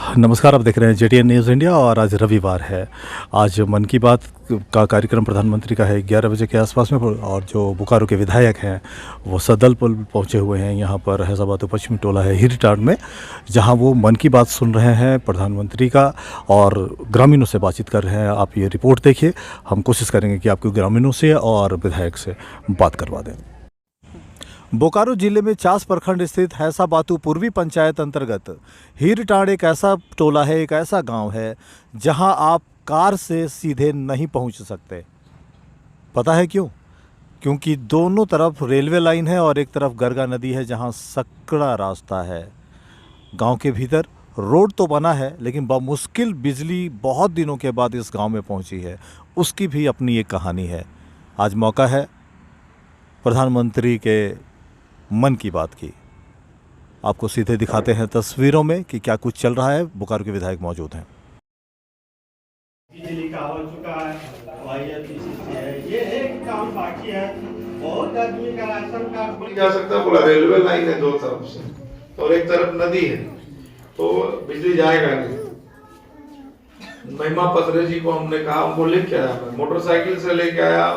नमस्कार, आप देख रहे हैं जेटीएन न्यूज़ इंडिया और आज रविवार है। आज मन की बात का कार्यक्रम प्रधानमंत्री का है 11 बजे के आसपास में। और जो बोकारो के विधायक हैं वो सदलपुर पहुंचे हुए हैं। यहाँ पर हैदराबाद पश्चिमी टोला है हिरटाड़ में, जहां वो मन की बात सुन रहे हैं प्रधानमंत्री का और ग्रामीणों से बातचीत कर रहे हैं। आप ये रिपोर्ट देखिए, हम कोशिश करेंगे कि आपको ग्रामीणों से और विधायक से बात करवा दें। बोकारो जिले में चास प्रखंड स्थित हैसाबातू पूर्वी पंचायत अंतर्गत हिरटाड़ एक ऐसा टोला है, एक ऐसा गांव है जहां आप कार से सीधे नहीं पहुंच सकते। पता है क्यों? क्योंकि दोनों तरफ रेलवे लाइन है और एक तरफ गरगा नदी है जहां सकड़ा रास्ता है। गांव के भीतर रोड तो बना है, लेकिन बमुश्किल बिजली बहुत दिनों के बाद इस गांव में पहुंची है। उसकी भी अपनी एक कहानी है। आज मौका है प्रधानमंत्री के मन की बात की। आपको सीधे दिखाते हैं तस्वीरों में कि क्या कुछ चल रहा है। बोकारो के विधायक मौजूद हैं। बिजली का हो चुका है, ये एक काम बाकी है। बहुत आदमी का राशन कार्ड जा सकता है। बोला रेलवे लाइन है दो तरफ से और एक तरफ नदी है, तो बिजली जाएगा नहीं। महिमा पत्रे जी को हमने कहा, हमको लेके आया, मोटरसाइकिल से लेके आया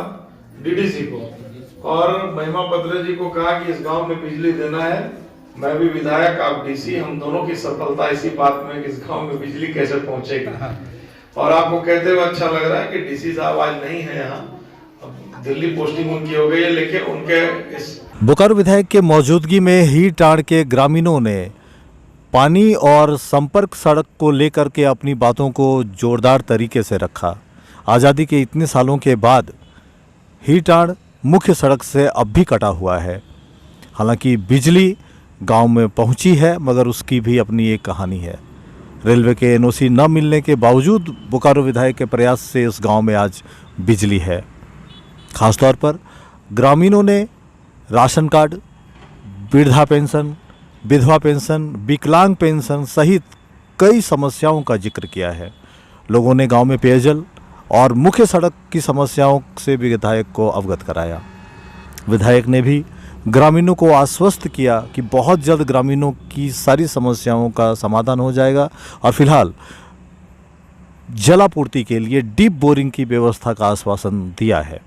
डीडीसी को, और महिमा पत्रे जी को कहा कि इस गांव में बिजली देना है। मैं भी विधायक, आप डीसी, हम दोनों की सफलता इसी बात में कि इस गांव में बिजली कैसे पहुंचेगी। और आपको कहते हुए अच्छा लग रहा है कि डीसी साहब आज नहीं है यहाँ, दिल्ली पोस्टिंग उनकी हो गई है, लेकिन उनके इस बोकारो विधायक के मौजूदगी में हिरटाड़ के ग्रामीणों ने पानी और संपर्क सड़क को लेकर के अपनी बातों को जोरदार तरीके से रखा। आज़ादी के इतने सालों के बाद हिरटाड़ मुख्य सड़क से अब भी कटा हुआ है। हालांकि बिजली गांव में पहुंची है, मगर उसकी भी अपनी एक कहानी है। रेलवे के एनओसी न मिलने के बावजूद बोकारो विधायक के प्रयास से इस गांव में आज बिजली है। खासतौर पर ग्रामीणों ने राशन कार्ड, वृद्धा पेंशन, विधवा पेंशन, विकलांग पेंशन सहित कई समस्याओं का जिक्र किया है। लोगों ने गांव में पेयजल और मुख्य सड़क की समस्याओं से भी विधायक को अवगत कराया। विधायक ने भी ग्रामीणों को आश्वस्त किया कि बहुत जल्द ग्रामीणों की सारी समस्याओं का समाधान हो जाएगा और फिलहाल जलापूर्ति के लिए डीप बोरिंग की व्यवस्था का आश्वासन दिया है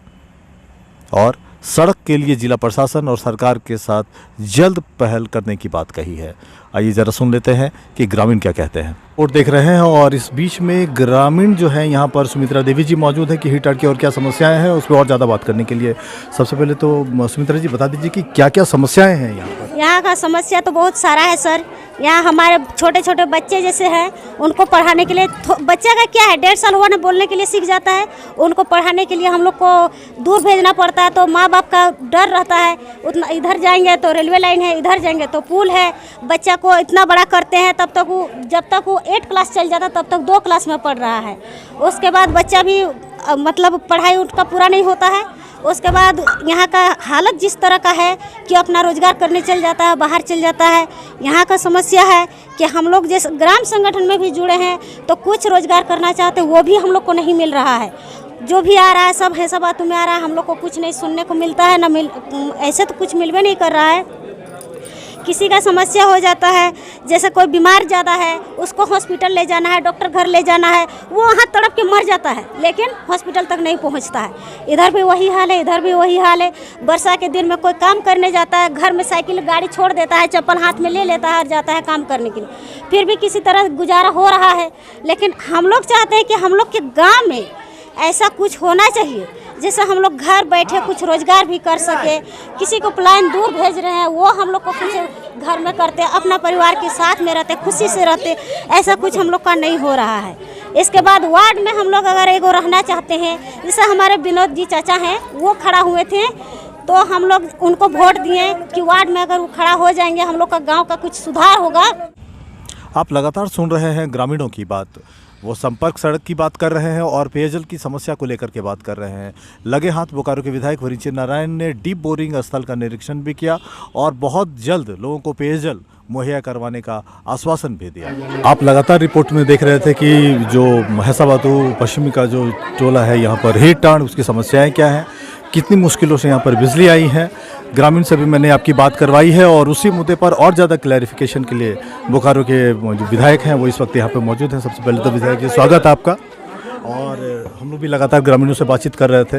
और सड़क के लिए जिला प्रशासन और सरकार के साथ जल्द पहल करने की बात कही है। आइए ज़रा सुन लेते हैं कि ग्रामीण क्या कहते हैं। और देख रहे हैं और इस बीच में ग्रामीण जो है यहाँ पर सुमित्रा देवी जी मौजूद है कि हिरटाड़ की और क्या समस्याएं हैं उस पर और ज़्यादा बात करने के लिए। सबसे पहले तो सुमित्रा जी बता दीजिए कि क्या क्या समस्याएं हैं यहाँ पर। यहाँ का समस्या तो बहुत सारा है सर। यहाँ हमारे छोटे छोटे बच्चे जैसे हैं, उनको पढ़ाने के लिए बच्चे का क्या है, 1.5 साल हुआ ना बोलने के लिए सीख जाता है। उनको पढ़ाने के लिए हम लोग को दूर भेजना पड़ता है, तो माँ बाप का डर रहता है। उतना इधर जाएंगे तो रेलवे लाइन है, इधर जाएंगे तो पुल है। बच्चा को इतना बड़ा करते हैं, तब तक वो जब तक वो 8 क्लास चल जाता तब तक 2 क्लास में पढ़ रहा है। उसके बाद बच्चा भी मतलब पढ़ाई उनका पूरा नहीं होता है। उसके बाद यहाँ का हालत जिस तरह का है कि अपना रोजगार करने चल जाता है, बाहर चल जाता है। यहाँ का समस्या है कि हम लोग जैसे ग्राम संगठन में भी जुड़े हैं, तो कुछ रोजगार करना चाहते वो भी हम लोग को नहीं मिल रहा है। जो भी आ रहा है सब हैसाबातू में आ रहा है, हम लोग को कुछ नहीं सुनने को मिलता है, ना ऐसे तो कुछ मिलवे नहीं कर रहा है। किसी का समस्या हो जाता है, जैसे कोई बीमार ज़्यादा है, उसको हॉस्पिटल ले जाना है, डॉक्टर घर ले जाना है, वो वहाँ तड़प के मर जाता है, लेकिन हॉस्पिटल तक नहीं पहुँचता है। इधर भी वही हाल है, इधर भी वही हाल है। वर्षा के दिन में कोई काम करने जाता है, घर में साइकिल गाड़ी छोड़ देता है, चप्पल हाथ में ले लेता है और जाता है काम करने के लिए। फिर भी किसी तरह गुजारा हो रहा है। लेकिन हम लोग चाहते हैं कि हम लोग के गाँव में ऐसा कुछ होना चाहिए जैसे हम लोग घर बैठे कुछ रोजगार भी कर सके। किसी को प्लान दूर भेज रहे हैं, वो हम लोग को कुछ घर में करते, अपना परिवार के साथ में रहते, खुशी से रहते। ऐसा कुछ हम लोग का नहीं हो रहा है। इसके बाद वार्ड में हम लोग अगर एगो रहना चाहते हैं, जैसे हमारे विनोद जी चाचा हैं, वो खड़ा हुए थे, तो हम लोग उनको वोट दिए कि वार्ड में अगर वो खड़ा हो जाएंगे हम लोग का गाँव का कुछ सुधार होगा। आप लगातार सुन रहे हैं ग्रामीणों की बात। वो संपर्क सड़क की बात कर रहे हैं और पेयजल की समस्या को लेकर के बात कर रहे हैं। लगे हाथ बोकारो के विधायक वरिंचर नारायण ने डीप बोरिंग स्थल का निरीक्षण भी किया और बहुत जल्द लोगों को पेयजल मुहैया करवाने का आश्वासन भी दिया। आप लगातार रिपोर्ट में देख रहे थे कि जो हैसाबातू पश्चिमी का जो टोला है यहाँ पर हिरटाड़, उसकी समस्याएं क्या हैं, कितनी मुश्किलों से यहाँ पर बिजली आई है। ग्रामीण से भी मैंने आपकी बात करवाई है और उसी मुद्दे पर और ज़्यादा क्लैरिफिकेशन के लिए बोकारो के जो विधायक हैं वो इस वक्त यहाँ पर मौजूद हैं। सबसे पहले तो विधायक जी स्वागत है आपका। और हम लोग भी लगातार ग्रामीणों से बातचीत कर रहे थे,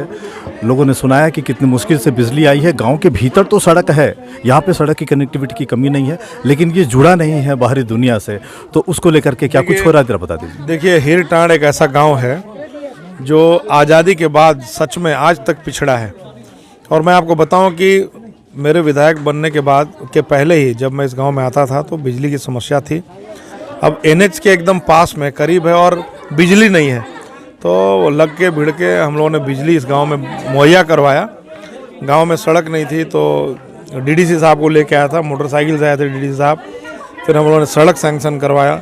लोगों ने सुनाया कि कितनी मुश्किल से बिजली आई है। गांव के भीतर तो सड़क है, यहाँ पे सड़क की कनेक्टिविटी की कमी नहीं है, लेकिन ये जुड़ा नहीं है बाहरी दुनिया से, तो उसको लेकर के क्या कुछ हो रहा है जरा बता दीजिए। देखिए, हीरटांड एक ऐसा गांव है जो आज़ादी के बाद सच में आज तक पिछड़ा है। और मैं आपको बताऊं कि मेरे विधायक बनने के बाद के पहले ही जब मैं इस गांव में आता था तो बिजली की समस्या थी। अब NH के एकदम पास में करीब है और बिजली नहीं है, तो लग के भिड़ के हम लोगों ने बिजली इस गांव में मुहैया करवाया। गांव में सड़क नहीं थी तो DDC साहब को लेके आया था, मोटरसाइकिल से आए थे DDC साहब, फिर हम लोगों ने सड़क सैंक्शन करवाया।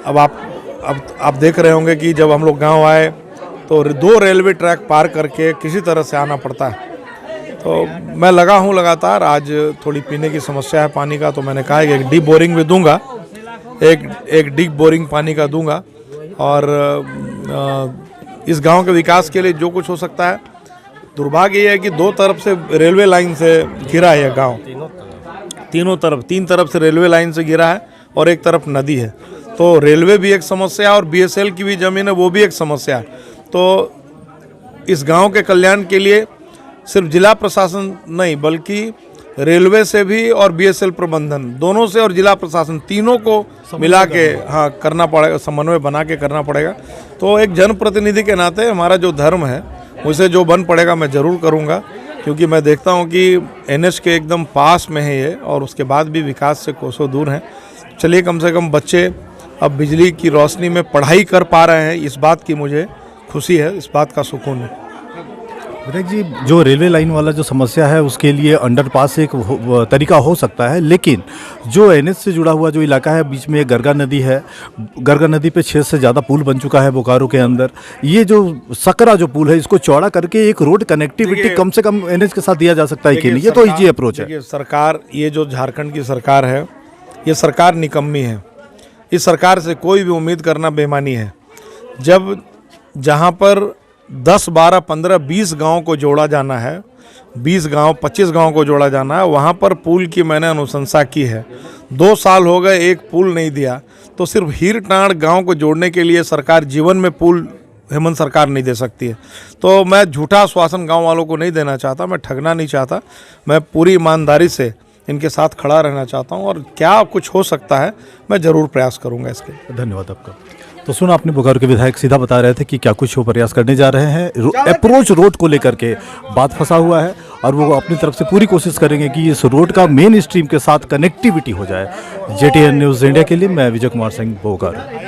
अब आप देख रहे होंगे कि जब हम लोग गांव आए तो 2 रेलवे ट्रैक पार करके किसी तरह से आना पड़ता है। तो मैं लगा हूँ लगातार। आज थोड़ी पीने की समस्या है पानी का, तो मैंने कहा कि एक डीप बोरिंग भी दूंगा, एक डीप बोरिंग पानी का दूंगा। और इस गांव के विकास के लिए जो कुछ हो सकता है। दुर्भाग्य ये है कि 2 तरफ से रेलवे लाइन से घिरा है यह गांव, तीन तरफ से रेलवे लाइन से घिरा है और एक तरफ नदी है। तो रेलवे भी एक समस्या और BSL की भी ज़मीन है, वो भी एक समस्या है। तो इस गांव के कल्याण के लिए सिर्फ जिला प्रशासन नहीं बल्कि रेलवे से भी और BSL प्रबंधन दोनों से और जिला प्रशासन तीनों को मिला के करना पड़ेगा, समन्वय बना के करना पड़ेगा। तो एक जनप्रतिनिधि के नाते हमारा जो धर्म है उसे जो बन पड़ेगा मैं ज़रूर करूँगा, क्योंकि मैं देखता हूँ कि NH के एकदम पास में है ये और उसके बाद भी विकास से कोसों दूर हैं। चलिए, कम से कम बच्चे अब बिजली की रोशनी में पढ़ाई कर पा रहे हैं, इस बात की मुझे खुशी है, इस बात का सुकून है। विधायक जी, जो रेलवे लाइन वाला जो समस्या है उसके लिए अंडरपास एक तरीका हो सकता है, लेकिन जो NH से जुड़ा हुआ जो इलाका है, बीच में एक गरगा नदी है, गरगा नदी पे 6 से ज़्यादा पुल बन चुका है बोकारो के अंदर। ये जो सकरा जो पुल है इसको चौड़ा करके एक रोड कनेक्टिविटी कम से कम NH के साथ दिया जा सकता है कि नहीं? ये तो इजी अप्रोच है। सरकार, ये जो झारखंड की सरकार है, ये सरकार निकम्मी है। इस सरकार से कोई भी उम्मीद करना बेईमानी है। जब जहाँ पर 10, 12, 15, 20 गाँव को जोड़ा जाना है, 20 गाँव 25 गाँव को जोड़ा जाना है, वहाँ पर पुल की मैंने अनुशंसा की है। 2 साल हो गए, एक पुल नहीं दिया। तो सिर्फ हीरटांड गाँव को जोड़ने के लिए सरकार जीवन में पुल हेमंत सरकार नहीं दे सकती है। तो मैं झूठा आश्वासन गाँव वालों को नहीं देना चाहता, मैं ठगना नहीं चाहता, मैं पूरी ईमानदारी से इनके साथ खड़ा रहना चाहता हूँ और क्या कुछ हो सकता है मैं ज़रूर प्रयास करूँगा इसके। धन्यवाद आपका। तो सुना आपने, बोकारो के विधायक सीधा बता रहे थे कि क्या कुछ वो प्रयास करने जा रहे हैं। अप्रोच रोड को लेकर के बात फंसा हुआ है और वो अपनी तरफ से पूरी कोशिश करेंगे कि इस रोड का मेन स्ट्रीम के साथ कनेक्टिविटी हो जाए। JTN न्यूज़ इंडिया के लिए मैं विजय कुमार सिंह, बोकारो।